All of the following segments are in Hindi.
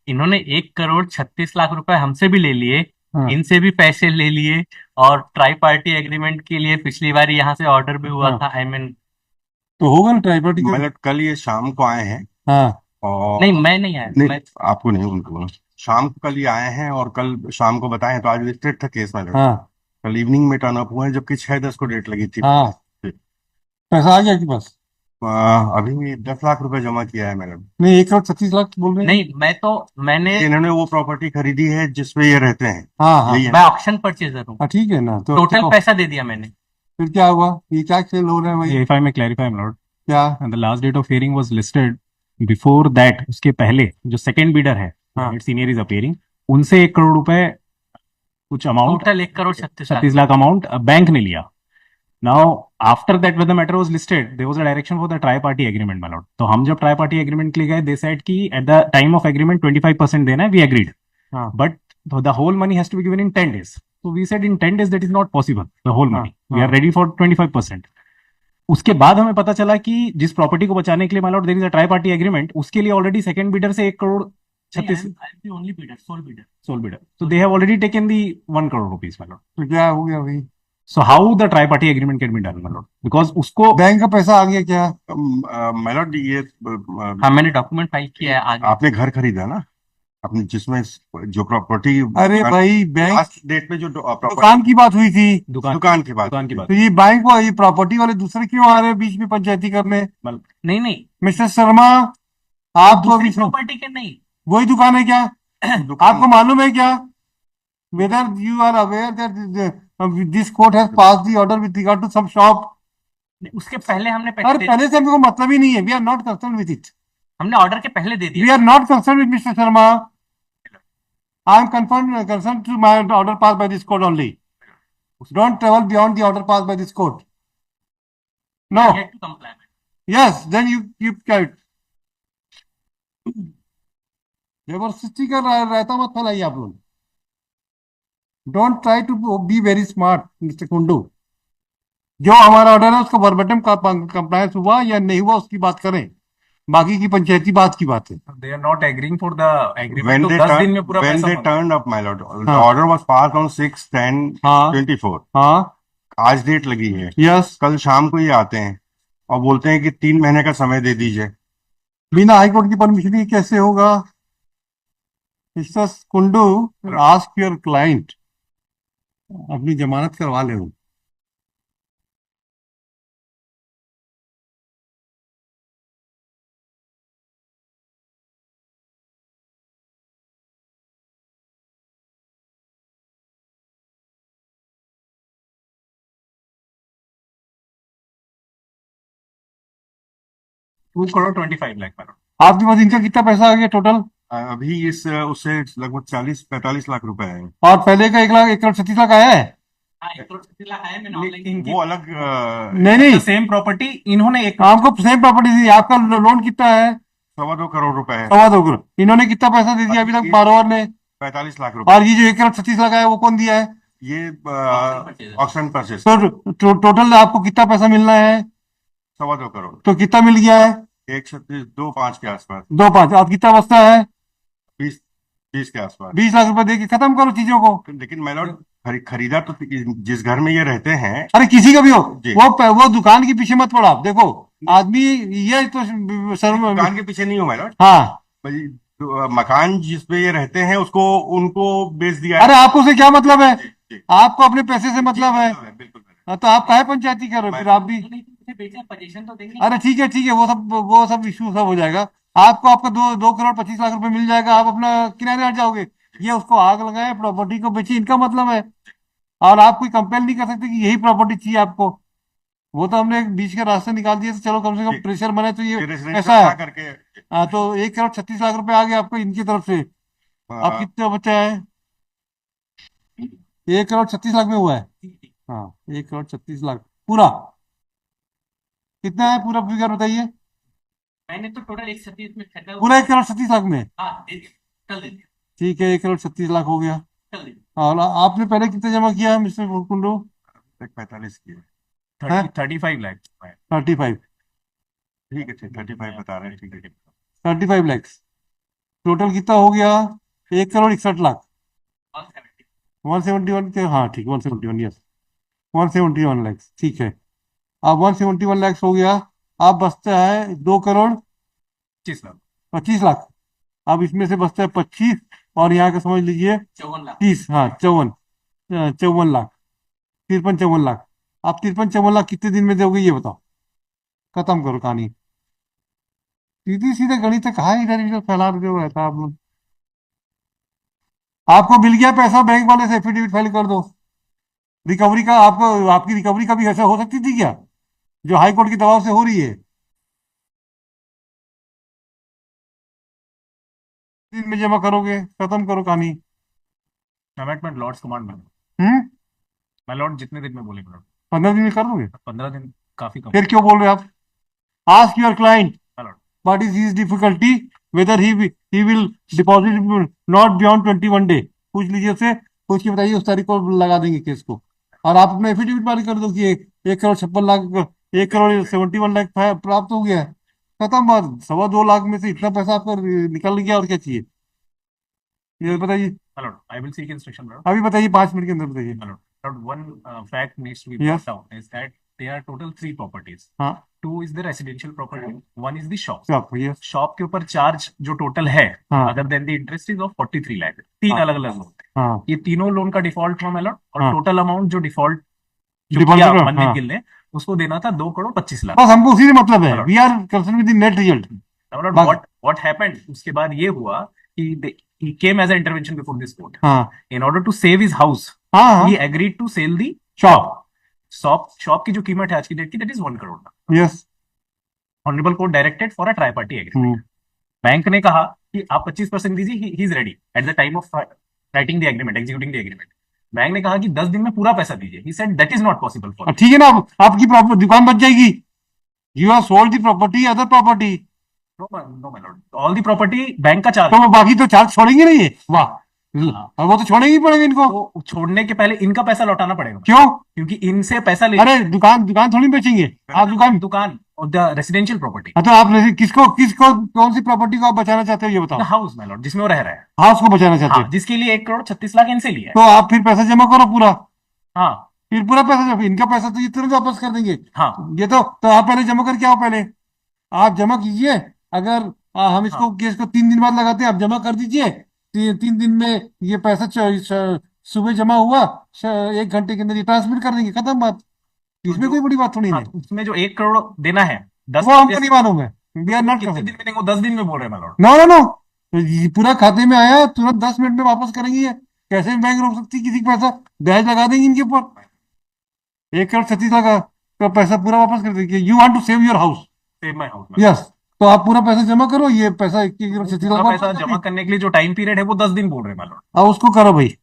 इन्होंने 1 करोड़ 36 लाख रुपए हमसे भी ले लिए, हाँ। इनसे भी पैसे ले लिए। और ट्राई पार्टी एग्रीमेंट के लिए पिछली बार यहाँ से ऑर्डर भी हुआ हाँ था, आई मीन। तो होगा ना ट्राईपार्टी का। मतलब कल ये शाम को आए हैं हाँ। नहीं, और मैं नहीं आया, नहीं, मैं। आपको नहीं, उनको शाम को कल ये आए हैं और कल शाम को बताए, तो आज लिस्टेड था केस मैटर। हाँ। कल इवनिंग में टर्न अप हुए हैं, जबकि 6:10 को डेट लगी थी। हाँ पैसा आ गया आपके पास। अभी 10 लाख रुपए जमा किया है मैडम। नहीं 1 करोड़ 36 लाख बोल रहे हैं। नहीं, मैंने ये इन्होंने वो प्रॉपर्टी खरीदी है जिसपे ये रहते हैं। हाँ हाँ। यही है मैं ना? ऑक्शन परचेजर हूँ। हाँ ठीक है ना, तो टोटल क्या पैसा दे दिया मैंने। फिर क्या हुआ, ये क्या खेल हो रहा है भाई। If I may clarify, my lord, क्या। and the last date of hearing was listed before that, उसके पहले जो सेकंड बिडर है, हाँ। सीनियर इज अपियरिंग, उनसे 1 करोड़ रुपए कुछ amount, total 1 crore 36 lakh. 36 lakh amount bank ने लिया। Now after that when the matter was listed there was a direction for the tri party agreement, my lord. तो हम जब ट्राई पार्टी एग्रीमेंट के लिए गए, दे सेड कि at the time of agreement 25% देना है, वी एग्रीड, हाँ। But the whole money has to be given in 10 days। So we said in 10 days that is not possible, the whole हाँ। money we are हाँ। ready for 25%। उसके बाद हमें पता चला कि जिस प्रॉपर्टी को बचाने के लिए, my lord, there is a tri party agreement, उसके लिए ऑलरेडी सेकंड बिडर से 1 crore 36, I am only bidder, sole bidder. Sole bidder, so they have already taken the 1 crore rupees, my lord। तो क्या हो गया भाई। So how the tri party agreement can be done, my lord, because उसको बैंक का पैसा आ गया क्या। मैडम ये हाँ, मैंने डॉक्यूमेंट फाइल किया है आगे। आपने घर खरीदा ना, अपनी जिसमें जो प्रॉपर्टी अरे भाई बैंक लास्ट डेट में जो प्रॉपर्टी दुकान की बात हुई थी। दुकान दुकान की बात दुकान की हुई बात। तो ये बैंक को ये प्रॉपर्टी वाले दूसरे क्यों आ रहे हैं बीच में पंचायती करने। नहीं नहीं, मिस्टर शर्मा आपको दूसरी अभी प्रॉपर्टी के नहीं। वही दुकान है क्या। दुकान आपको मालूम है क्या, whether you are aware that this court has passed the order with regard to some shop। उसके पहले हमने और पैसे दे पहले से हमको को मतलब ही नहीं है, we are not concern with it. हमने ऑर्डर के पहले दे वी दिया। Are not concern with mister Sharma. I am concern to my order pass by this court only. Don't travel beyond the order pass by this court. No. Yet to comply। Yes then you कैट जबरदस्ती का रहता मत फैलाइए आप लोग। Don't try to be very smart mister Kundu. जो हमारा ऑर्डर है उसका वर्बेटम कंप्लायंस हुआ या नहीं हुआ उसकी बात करें, बाकी की पंचायती बात की बात है। They are not agreeing for the agreement, when तो they 10 दिन turn में पूरा when पैसा they मांगा। turned up, my lord, the हाँ। order was passed on 6/10/24। हाँ। आज डेट लगी है। यस। कल शाम को ये आते हैं और बोलते हैं कि 3 महीने का समय दे दीजिए। बिना हाईकोर्ट की परमिशन के कैसे होगा। Mister Kundu ask your client अपनी जमानत करवा ले वो। Two crore 25 lakh, my lord। आपके पास इनका कितना पैसा आ गया टोटल। अभी इस उससे लगभग 40-45 लाख रुपए है। और पहले का 1 लाख 1 करोड़ 36 लाख आया है। हाँ, 1 करोड़ 36 लाख आया, मैंने ऑनलाइन। वो अलग नहीं नहीं सेम प्रॉपर्टी इन्होंने एक आपको सेम प्रॉपर्टी दी, आपका लोन कितना है। 2.25 करोड़ रुपए है। 2.25 करोड़। इन्होंने कितना पैसा दे दिया अभी तक बारोवर ने। 45 लाख रुपए। और ये जो 1 करोड़ 36 लाख आया वो कौन दिया है। ये purchase। Auction purchase. तो टोटल आपको कितना पैसा मिलना है। 2.25 करोड़। तो कितना मिल गया है। 1.3625 के आसपास। 2.5 अब कितना बचता है। 20 के आसपास। 20 लाख रुपए दे के खत्म करो चीजों को। लेकिन मैं लॉर्ड, खरीदा तो जिस घर में ये रहते हैं। अरे किसी का भी हो, जी। वो दुकान के पीछे मत पड़ो आप। देखो आदमी ये तो दुकान के पीछे नहीं हो मैं लॉर्ड। हाँ। भाई, मकान जिस पे ये रहते हैं उसको उनको बेच दिया है। अरे आपको से क्या मतलब है। जी, जी, आपको अपने पैसे से मतलब है। बिल्कुल। हाँ, तो आप काहे पंचायती कर रहे हो फिर आप भी। नहीं, मुझे बेचना, पोजीशन तो देंगे। अरे ठीक है वो सब इशू सब हो जाएगा। आपको आपका 2 करोड़ 25 लाख रुपए मिल जाएगा, आप अपना किनारे हट जाओगे। ये उसको आग लगाए प्रॉपर्टी को बेची, इनका मतलब है। और आप कोई कंपेल नहीं कर सकते कि यही प्रॉपर्टी चाहिए आपको। वो तो हमने एक बीच का रास्ता निकाल दिया, तो चलो कम से कम प्रेशर बने तो ये ऐसा है। करके हाँ तो 1 करोड़ 36 लाख रुपए आ गए आपको इनकी तरफ से। अब कितना बचा है। 1 करोड़ 36 लाख में हुआ है। हाँ 1 करोड़ 36 लाख पूरा। कितना है पूरा फिगर बताइए। मैंने तो टोटल 137 में खरीदा। पूरा 1 करोड़ 36 लाख में। हाँ, दे दिया, कल दे दिया। ठीक है 1 करोड़ 36 लाख हो गया। कल दे दिया। और आपने पहले कितना जमा किया मिस्टर कुंडू। 45 की है। 35 लाख। 35। ठीक है, ठीक 35 बता रहे हैं, ठीक है। 35 लैक्स। टोटल कितना हो गया? 1,61,00,000। 171 के, हाँ ठीक, 171, यस, 171 लाख, ठीक है। अब 171 लाख हो गया। अब बचता है 2,25,00,000। 25 लाख। अब इसमें से बचता है 25, और यहाँ का समझ लीजिए 54 लाख। 30, हाँ 54, 54 लाख, 53-54 लाख। आप 53-54 लाख कितने दिन में दोगे, ये बताओ, खत्म करो कहानी। सीधी सीधे गणित है, कहाँ इधर इधर फैला रहे हो ऐसा आप लोग। आपको मिल गया पैसा, बैंक वाले से एफिडेविट फाइल कर दो। रिकवरी का आपको, आपकी रिकवरी का भी ऐसा हो सकती थी क्या, जो हाई कोर्ट के दबाव से हो रही है? दिन में जमा करोगे, खत्म करो कहानी। कमिटमेंट लॉर्ड्स कमांड में, हम्म माय लॉर्ड जितने दिन में बोले my lord। 15 दिन में कर दोगे? 15 दिन काफी कम फिर क्यों बोल रहे हो आप? Ask your client my lord। what is his difficulty, whether he will deposit not beyond 21 day। पूछ लीजिए उससे, पूछ के बताइए, उस तारीख को लगा देंगे केस को। और आप अपना एफिडेविट फाइल कर दो कि 1,56,00,000, 1,71,00,000 प्राप्त हो गया है। खत्म बात। 2.25 लाख में से इतना पैसा आपका निकल गया, और क्या चाहिए? ये बताइए, my lord, I will seek instruction my lord। अभी बताइए, 5 मिनट के अंदर बताइए। my lord, lord, one fact needs to be Yes. brought down is that there are total 3 properties। हाँ, 2 is the residential property, 1 is the shop। क्या ये? शॉप के ऊपर चार्ज जो टोटल है, हाँ। Other than the interest is of 43 lakh. 3 हाँ। अलग अलग लोन थे। हाँ, ये तीनों लोन का डिफॉल्ट हुआ my lord, और हाँ। टोटल अमाउंट जो डिफॉल्ट जो Default किया करो, मनमीत हाँ। गिल ने, उसको देना था 2,25,00,000। बस हमको उसी से मतलब है, Hello। We are concern with the net result. बस। व्हाट हैपेंड उसके बाद ये हुआ कि he came as an intervention before this court हाँ, in order to save his house। हाँ, he agreed to sell the shop, shop की जो कीमत है आज की डेट की, that is 1 crore. Yes. Honourable court directed for a tri party agreement. Bank ने कहा कि आप 25% दीजिए, he is ready eight the time of writing the agreement, executing the agreement. Bank ने कहा कि 10 दिन में पूरा पैसा दीजिए, he said that is not possible for. ठीक है ना, आपकी दुकान बच जाएगी। You have sold the property, other property. No my lord, all the property bank का चार्ज। तो वो बाकी तो चार्ज छोड़ेंगे नहीं है, वाह। अब वो तो छोड़ेंगे ही पड़ेंगे इनको। तो छोड़ने के पहले इनका पैसा लौटाना पड़ेगा। क्यों? क्योंकि इनसे पैसा ले, अरे दुकान दुकान थोड़ी बेचेंगे आप, दुकान और द रेसिडेंशियल प्रॉपर्टी, हाँ, तो आप किसको किसको कौन सी प्रॉपर्टी को आप बचाना चाहते हो, ये द बताओ। हाउस माय लॉर्ड, जिसमें वो रह रहा है। हाउस को बचाना चाहते हाँ, हो? जिसके लिए 1,36,00,000 इनसे लिया है। तो आप फिर पैसा जमा करो पूरा। हाँ फिर पूरा पैसा जमा, इनका पैसा तो ये तुरंत वापस कर देंगे। हाँ ये तो आप पहले जमा करके आओ, पहले आप जमा कीजिए। अगर हम इसको केस को 3 दिन बाद लगाते हैं, आप जमा कर दीजिए। 3 दिन में ये पैसा सुबह जमा हुआ, 1 घंटे के अंदर ये ट्रांसमिट कर देंगे, खत्म बात। इसमें कोई बड़ी बात थोड़ी हाँ, नहीं। तो उसमें जो 1 करोड़ देना है, 10 वो हमको नहीं मालूम है, वी आर नॉट कितने दिन में देंगे? वो 10 दिन में बोल रहे हैं my lord. No no no, पूरा खाते में आया तुरंत 10 मिनट में वापस करेंगे। ये कैसे भी बैंक रोक सकती है किसी का पैसा? ब्याज लगा देंगे इनके ऊपर। 1,36,00,000 का पैसा पूरा वापस कर देंगे। You want to save your house, save my house. Yes. तो आप पूरा पैसा जमा करो, ये पैसा 1,36,00,000 पैसा जमा करने के लिए जो टाइम पीरियड है वो 10 दिन बोल रहे हैं माय लॉर्ड। अब उसको करो भाई,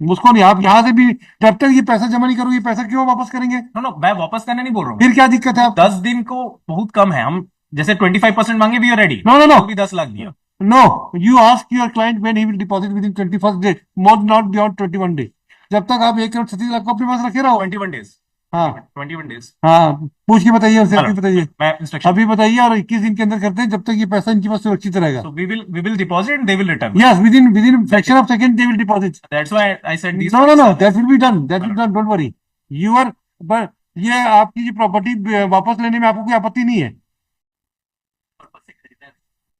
उसको नहीं। आप यहाँ से भी जब तक ये पैसा जमा नहीं करोगे, ये पैसा क्यों वापस करेंगे? नो नो, मैं वापस करने नहीं बोल रहा हूँ। फिर क्या दिक्कत है? आप 10 दिन को बहुत कम है। हम जैसे 25% मांगे, we are ready. No no no भी 10 लाख दिया। No, you ask your client when he will deposit within 21st day, more not beyond 21 day. जब तक आप 1,36,00,000 को अपने पास रखे रहो। 21 डेज। हाँ 21 डेज। हाँ, पूछ के बताइए उनसे, हेलो। अभी बताइए, मैं इंस्ट्रक्शन अभी बताइए। और 21 दिन के अंदर करते हैं, जब तक ये पैसा इनके पास सुरक्षित रहेगा। So we will deposit and they will return। Yes, within fraction of second they will deposit. That's why I said these। No, that will be done, that will be done, don't worry। You are, but ये आपकी जो प्रॉपर्टी वापस लेने में आपको कोई आपत्ति नहीं है।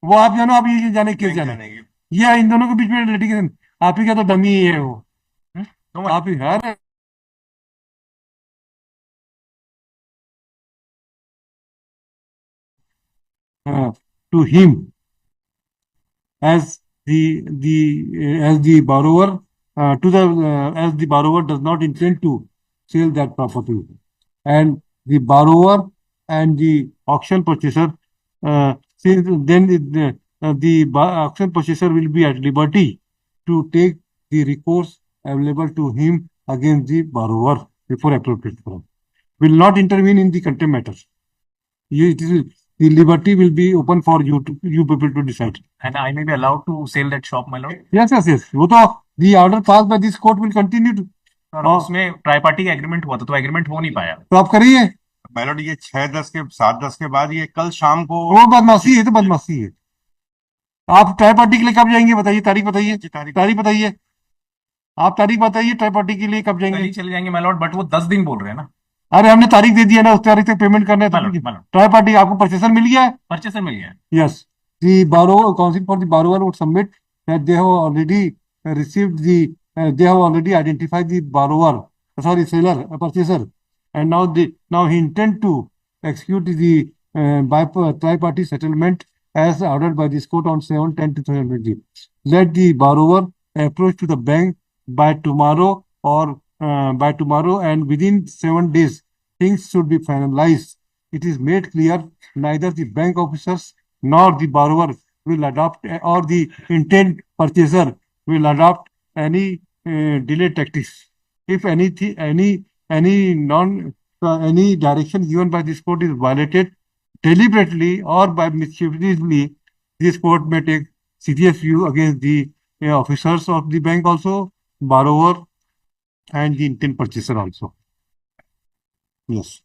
वो आप जानो, आप ये जाने केस जाने, ये इन दोनों के बीच में लिटिगेशन। आप ही का तो डमी है वो, आप ही है। To him as the borrower, as the borrower does not intend to sell that property, and the borrower and the auction purchaser, since then the auction purchaser will be at liberty to take the recourse available to him against the borrower before appropriate forum. Will not intervene in the contempt matters. The liberty will be open for you people to decide. And I may be allowed to sell that shop my lord। Yes। वो तो the order passed by this court will continue to। और उसमें ट्राई पार्टी एग्रीमेंट हुआ था, तो एग्रीमेंट हो नहीं पाया। तो आप करिए। मेलोडी, ये 7-10 के बाद ये कल शाम को वो बदमाशी है, तो बदमाशी है। आप ट्राई पार्टी के लिए कब जाएंगे बताइए, तारीख बताइए, जी, तारीख तारीख बताइए, आप तारीख बताइए ट्राई पार्टी के लिए कब कल जाएंगे। ही चले जाएंगे माय लॉर्ड, बट वो 10 दिन बोल रहे हैं ना। अरे हमने तारीख दे दिया ना, उस तारीख तक पेमेंट करना है माय लॉर्ड, तो माय लॉर्ड, ट्राई पार्टी आपको परचेसर मिल गया है। परचेसर मिल गया है। Yes, the borrower council for the borrower would submit that they have already received the they have already identified the borrower, sorry, seller, purchaser, and now he intend to execute the tri-party settlement as ordered by this court on 7/10/2020. Let the borrower approach to the bank by tomorrow or and within 7 days things should be finalized. It is made clear neither the bank officers nor the borrower will adopt or the intent purchaser will adopt any delay tactics. If any direction given by this court is violated deliberately or by mischievously, this court may take serious view against the officers of the bank also, borrower, and the intent purchaser also. Yes.